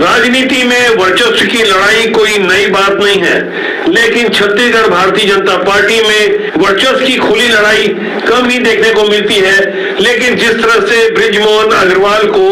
राजनीति में वर्चस्व की लड़ाई कोई नई बात नहीं है, लेकिन छत्तीसगढ़ भारतीय जनता पार्टी में वर्चस्व की खुली लड़ाई कम ही देखने को मिलती है। लेकिन जिस तरह से बृजमोहन अग्रवाल को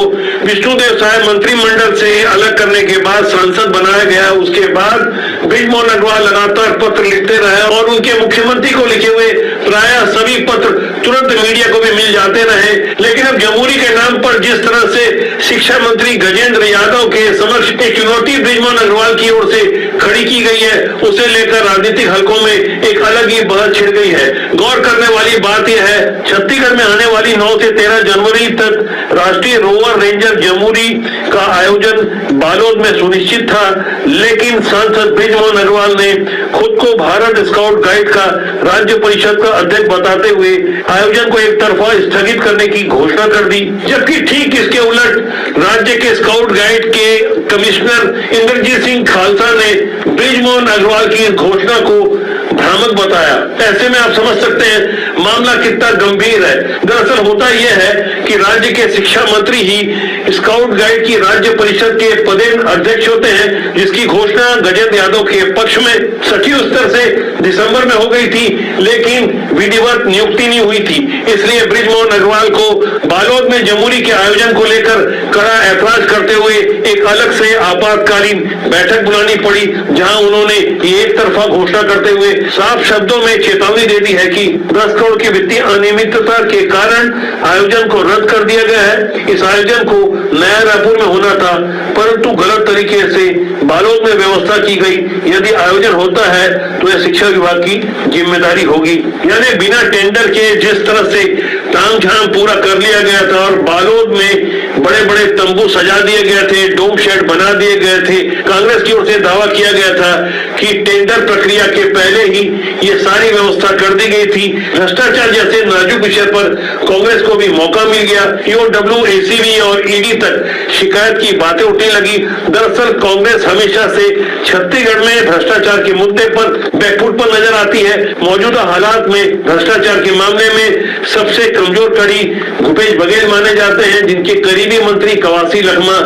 विष्णुदेव साय मंत्रिमंडल से अलग करने के बाद सांसद बनाया गया, उसके बाद बृजमोहन अग्रवाल लगातार पत्र लिखते रहे और उनके मुख्यमंत्री को लिखे हुए प्रायः सभी पत्र तुरंत मीडिया को भी मिल जाते रहे। लेकिन अब जमहूरी के नाम पर जिस तरह से शिक्षा मंत्री गजेंद्र यादव के समक्ष एक चुनौती बृजमोहन अग्रवाल की ओर से खड़ी की गई है, उसे लेकर राजनीतिक हलकों में एक अलग ही बहस छिड़ गई है। गौर करने वाली बात यह है, छत्तीसगढ़ में आने वाली 9 से 13 जनवरी तक राष्ट्रीय रोवर रेंजर जमहूरी का आयोजन बालोद में सुनिश्चित था, लेकिन सांसद बृजमोहन अग्रवाल ने खुद को भारत स्काउट गाइड का राज्य परिषद का अध्यक्ष बताते हुए आयोजन को एक तरफा स्थगित करने की घोषणा कर दी। जबकि ठीक इसके उलट राज्य के स्काउट गाइड के कमिश्नर इंद्रजीत सिंह खालसा ने बृजमोहन अग्रवाल की घोषणा को भ्रामक बताया। ऐसे में आप समझ सकते हैं मामला कितना गंभीर है। दरअसल होता यह है कि राज्य के शिक्षा मंत्री ही स्काउट गाइड की राज्य परिषद के पदेन अध्यक्ष होते हैं, जिसकी घोषणा गजेंद्र यादव के पक्ष में सचिव स्तर से दिसंबर में हो गई थी, लेकिन विधिवत नियुक्ति नहीं हुई थी। इसलिए बृजमोहन अग्रवाल को बालोद में जमहूरी के आयोजन को लेकर कड़ा ऐतराज करते हुए एक अलग से आपातकालीन बैठक बुलानी पड़ी, जहां उन्होंने एक तरफा घोषणा करते हुए साफ शब्दों में चेतावनी दे दी है कि 10 करोड़ की वित्तीय अनियमितता के कारण आयोजन को रद्द कर दिया गया है। इस आयोजन को नया रायपुर में होना था, परंतु गलत तरीके से बालोद में व्यवस्था की गई। यदि आयोजन होता है तो यह शिक्षा विभाग की जिम्मेदारी होगी। यानी बिना टेंडर के जिस तरह से तामझाम पूरा कर लिया गया था और बालोद में बड़े बड़े तंबू सजा दिए गए थे, डोम शेड बना दिए गए थे। कांग्रेस की ओर से दावा किया गया था कि टेंडर प्रक्रिया के पहले ही ये सारी व्यवस्था कर दी गई थी। भ्रष्टाचार जैसे नाजुक विषय पर कांग्रेस को भी मौका मिल गया। ईओडब्ल्यू, एसीबी और ईडी तक शिकायत की बातें उठने लगी। दरअसल कांग्रेस हमेशा से छत्तीसगढ़ में भ्रष्टाचार के मुद्दे पर बैकफुट पर नजर आती है। मौजूदा हालात में भ्रष्टाचार के मामले में सबसे कमजोर कड़ी भूपेश बघेल माने जाते हैं, जिनके करीबी मंत्री कवासी लखमा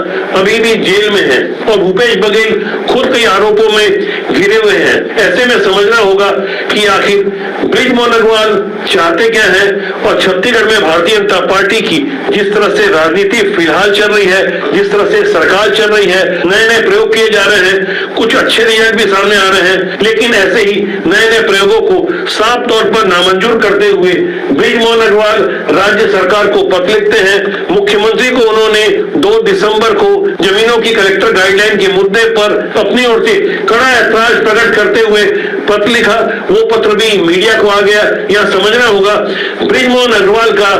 अभी भी जेल में हैं और भूपेश बघेल खुद कई आरोपों में घिरे हुए हैं। ऐसे में समझना होगा कि आखिर बृजमोहन अग्रवाल चाहते क्या हैं और छत्तीसगढ़ में भारतीय जनता पार्टी की जिस तरह से राजनीति फिलहाल चल रही है, जिस तरह से सरकार चल रही है, नए नए प्रयोग किए जा रहे हैं, कुछ अच्छे रिजल्ट भी सामने आ रहे हैं, लेकिन ऐसे ही नए नए प्रयोगों को साफ तौर पर नामंजूर करते हुए बृजमोहन अग्रवाल राज्य सरकार को पत्र लिखते हैं। मुख्यमंत्री को उन्होंने 2 दिसंबर को जमीनों की कलेक्टर गाइडलाइन के मुद्दे पर अपनी ओर से कड़ा ऐतराज प्रकट करते हुए पत्र लिखा। वो पत्र भी मीडिया को आ गया। यह समझना होगा बृजमोहन अग्रवाल का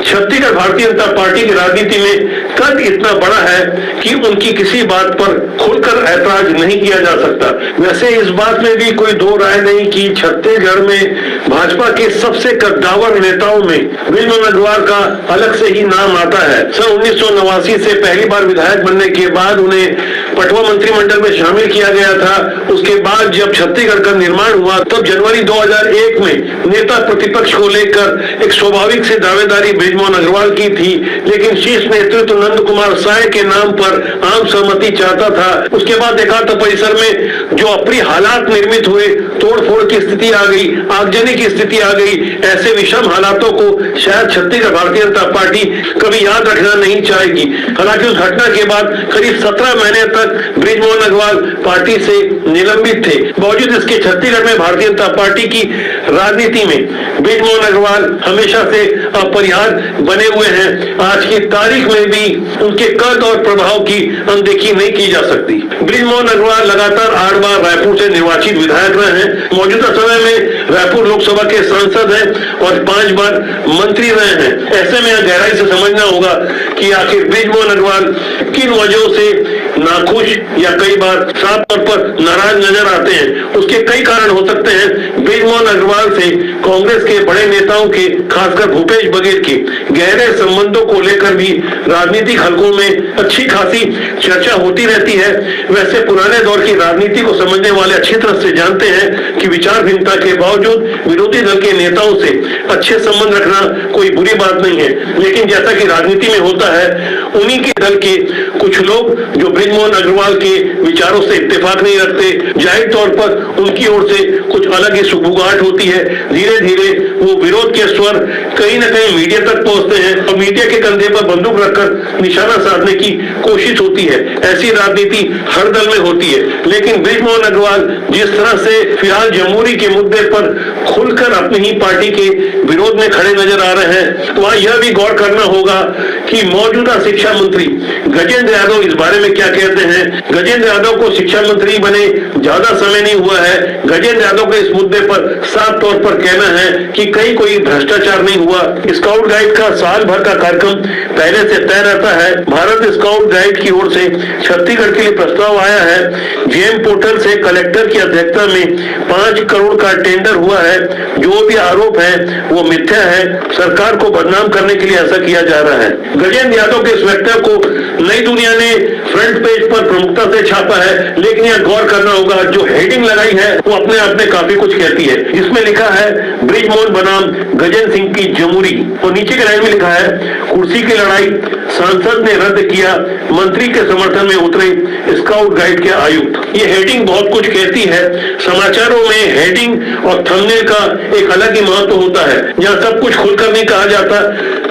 छत्तीसगढ़ भारतीय जनता पार्टी की राजनीति में कद इतना बड़ा है कि उनकी किसी बात पर खुलकर ऐतराज नहीं किया जा सकता। वैसे इस बात में भी कोई दो राय नहीं कि छत्तीसगढ़ में भाजपा के सबसे कद्दावर नेताओं में बृजमोहन अग्रवाल का अलग से ही नाम आता है। सन 1989 से पहली बार विधायक बनने के बाद उन्हें पटवा मंत्रिमंडल में शामिल किया गया था। उसके बाद जब छत्तीसगढ़ का निर्माण हुआ तब जनवरी 2001 में नेता प्रतिपक्ष को लेकर एक स्वाभाविक से दावेदारी बृजमोहन अग्रवाल की थी, लेकिन शीर्ष नेतृत्व नंद कुमार साय के नाम पर आम सहमति चाहता था। उसके बाद एकात्म परिसर में जो अप्रिय हालात निर्मित हुए, तोड़फोड़ की स्थिति आ गई, आगजनी की स्थिति आ गई। ऐसे विषम हालातों को शायद छत्तीसगढ़ भारतीय जनता पार्टी कभी याद रखना नहीं चाहेगी। हालांकि उस घटना के बाद करीब 17 महीने तक बृजमोहन अग्रवाल पार्टी से निलंबित थे। बावजूद इसके छत्तीसगढ़ में भारतीय जनता पार्टी की राजनीति में बृजमोहन अग्रवाल हमेशा से अपरिहार्य बने हुए हैं। आज की तारीख में भी उनके कद और प्रभाव की अनदेखी नहीं की जा सकती। बृजमोहन अग्रवाल लगातार 8 बार रायपुर से निर्वाचित विधायक रहे हैं। मौजूदा समय में रायपुर लोकसभा के सांसद हैं और 5 बार मंत्री रहे हैं। ऐसे में गहराई से समझना होगा कि आखिर बृजमोहन अग्रवाल किन वजहों से नाखुश या कई बार साफ तौर पर नाराज नजर आते हैं। उसके कई कारण हो सकते हैं। बृजमोहन अग्रवाल से कांग्रेस के बड़े नेताओं के, खासकर भूपेश बघेल के गहरे संबंधों को लेकर भी राजनीतिक हलकों में अच्छी खासी चर्चा होती रहती है। वैसे पुराने दौर की राजनीति को समझने वाले अच्छी तरह से जानते हैं कि विचार भिन्नता के बावजूद विरोधी दल के नेताओं से अच्छे संबंध रखना कोई बुरी बात नहीं है, लेकिन जैसा कि राजनीति में होता है, उन्हीं के दल के कुछ लोग जो बृजमोहन अग्रवाल के विचारों से इत्तेफाक नहीं रखते, जाहिर तौर पर उनकी ओर से कुछ अलग ही सुगबुगाहट होती है। धीरे धीरे वो विरोध के स्वर कहीं न कहीं मीडिया तक पहुंचते हैं और मीडिया के कंधे पर बंदूक रखकर निशाना साधने की कोशिश होती है। ऐसी राजनीति हर दल में होती है, लेकिन बृजमोहन अग्रवाल जिस तरह से फिलहाल जमहूरी के मुद्दे पर खुलकर अपनी ही पार्टी के विरोध में खड़े नजर आ रहे हैं, तो वहां यह भी गौर करना होगा कि मौजूदा शिक्षा मंत्री गजेंद्र यादव इस बारे में क्या कहते हैं। गजेंद्र यादव को शिक्षा मंत्री बने ज्यादा समय नहीं हुआ है। गजेंद्र यादव के इस मुद्दे पर साफ तौर पर कहना है कि कहीं कोई भ्रष्टाचार नहीं हुआ। स्काउट गाइड का साल भर का कार्यक्रम पहले से तय रहता है। भारत स्काउट गाइड की ओर से छत्तीसगढ़ के लिए प्रस्ताव आया है। जेम पोर्टल से कलेक्टर की अध्यक्षता में 5 करोड़ का टेंडर हुआ है। जो भी आरोप है वो मिथ्या है। सरकार को बदनाम करने के लिए ऐसा किया जा रहा है। गजेंद्र यादव के इस वक्तव्य को नई दुनिया ने फ्रंट पेज पर प्रमुखता से छापा है, लेकिन यह गौर करना होगा जो हेडिंग लगाई है वो अपने आप में काफी कुछ कहती है। इसमें लिखा है बृजमोहन बनाम गजेंद्र सिंह की जमहूरी, और नीचे के लाइन में लिखा है कुर्सी की लड़ाई सांसद ने रद्द किया, मंत्री के समर्थन में उतरे स्काउट गाइड के आयुक्त। ये हेडिंग बहुत कुछ कहती है। समाचारों में हेडिंग और थंबनेल का एक अलग ही महत्व होता है, जहाँ सब कुछ खुलकर नहीं कहा जाता,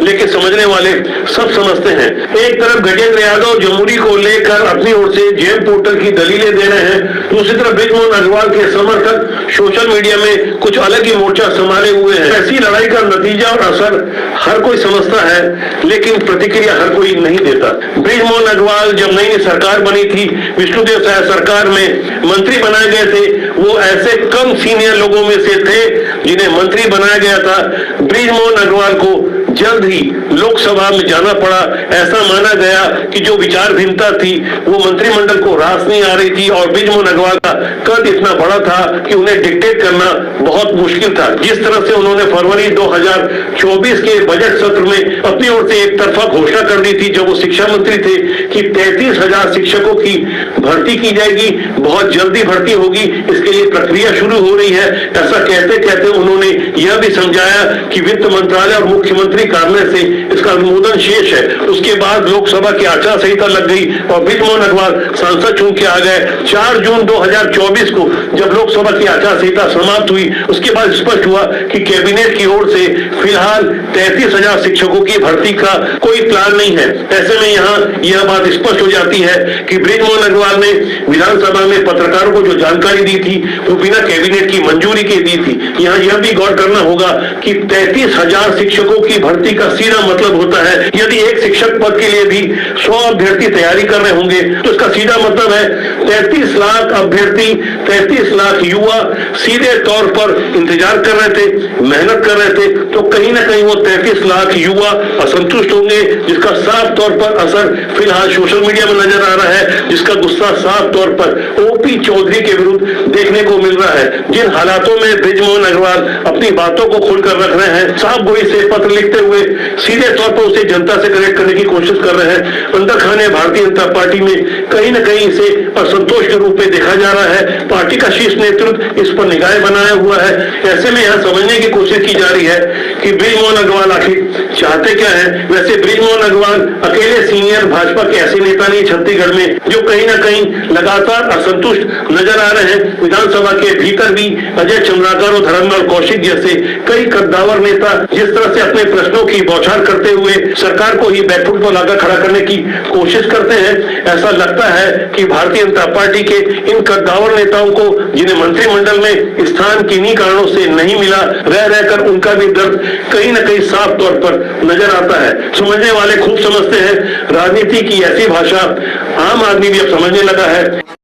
लेकिन समझने वाले सब समझते हैं। एक तरफ गजेंद्र यादव जमहूरी को लेकर अपनी ओर से जेम पोर्टल की दलीलें दे रहे हैं, दूसरी तरफ बृजमोहन अग्रवाल के समर्थक सोशल मीडिया में कुछ अलग ही मोर्चा संभाले हुए हैं। ऐसी लड़ाई का नतीजा और असर हर कोई समझता है, लेकिन प्रतिक्रिया हर कोई नहीं देता। बृजमोहन अग्रवाल जब नई सरकार बनी थी, विष्णुदेव साय सरकार में मंत्री बनाए गए थे, वो ऐसे कम सीनियर लोगों में से थे जिन्हें मंत्री बनाया गया था। बृजमोहन अग्रवाल को जल्द ही लोकसभा में जाना पड़ा। ऐसा माना गया कि जो विचार भिन्नता थी वो मंत्रिमंडल को रास नहीं आ रही थी, और बृजमोहन अग्रवाल का कद इतना बड़ा था कि उन्हें डिक्टेट करना बहुत मुश्किल था। जिस तरह से उन्होंने फरवरी 2024 के बजट सत्र में अपनी ओर से एक तरफा घोषणा कर दी थी, जब वो शिक्षा मंत्री थे, कि 33,000 शिक्षकों की भर्ती की जाएगी, बहुत जल्दी भर्ती होगी, इसके लिए प्रक्रिया शुरू हो रही है। ऐसा कहते कहते उन्होंने यह भी समझाया कि वित्त मंत्रालय और मुख्यमंत्री कार्यालय से इसका अनुमोदन शेष है। उसके बाद लोकसभा की आचार संहिता लग गई और बृजमोहन अग्रवाल सांसद चुन के आ गए। 4 जून 2024 को जब लोकसभा की आचार संहिता समाप्त हुई, उसके बाद स्पष्ट हुआ कि कैबिनेट की ओर से फिलहाल 33,000 शिक्षकों की भर्ती का कोई प्लान नहीं है। ऐसे में यहाँ यह बात स्पष्ट हो जाती है कि बृजमोहन अग्रवाल ने विधानसभा में पत्रकारों को जो जानकारी दी थी वो बिना कैबिनेट की मंजूरी के दी थी। यहाँ यह भी गौर करना होगा कि 33,000 शिक्षकों की भर्ती का सीधा मतलब होता है, यदि एक शिक्षक पद के लिए भी 100 अभ्यर्थी तैयारी कर रहे होंगे तो इसका सीधा मतलब है 33 लाख अभ्यर्थी, 33 लाख युवा सीधे तौर पर इंतजार कर रहे थे, मेहनत कर रहे थे, तो कहीं ना कहीं वो 33 लाख युवा असंतुष्ट होंगे, जिसका साफ तौर पर असर फिलहाल सोशल मीडिया में नजर आ रहा है, जिसका गुस्सा साफ तौर पर ओपी चौधरी के विरुद्ध देखने को मिल रहा है। जिन हालातों में बृजमोहन अग्रवाल अपनी बातों को खुलकर रख रहे हैं, साफ गोई से पत्र लिखते हुए सीधे तौर पर उसे जनता से कनेक्ट करने की कोशिश कर रहे हैं, अंदर खाने भारतीय जनता पार्टी में कहीं न कहीं इसे असंतोष के रूप में देखा जा रहा है। पार्टी का शीर्ष नेतृत्व इस पर निगाहें बनाया हुआ है। ऐसे में यहाँ समझने की कोशिश की जा रही है कि बृजमोहन अग्रवाल आखिर चाहते क्या है। वैसे बृजमोहन अग्रवाल अकेले सीनियर भाजपा के ऐसे नेता नहीं छत्तीसगढ़ में जो कहीं न कहीं लगातार असंतुष्ट नजर आ रहे हैं। विधानसभा के भीतर भी अजय चंद्राकर और धर्मलाल कौशिक जैसे कई कद्दावर नेता जिस तरह से अपने प्रश्नों की बौछार करते हुए सरकार को ही बैकफुट पर लाकर खड़ा करने की कोशिश करते हैं, ऐसा लगता है कि भारतीय जनता पार्टी के इन कद्दावर नेताओं को, जिन्हें मंत्रिमंडल में स्थान किन्हीं कारणों से नहीं मिला, रह रहकर उनका भी दर्द कहीं न कहीं साफ तौर पर नजर आता है। समझने वाले खूब समझते हैं। राजनीति की ऐसी भाषा आम आदमी भी अब समझने लगा है।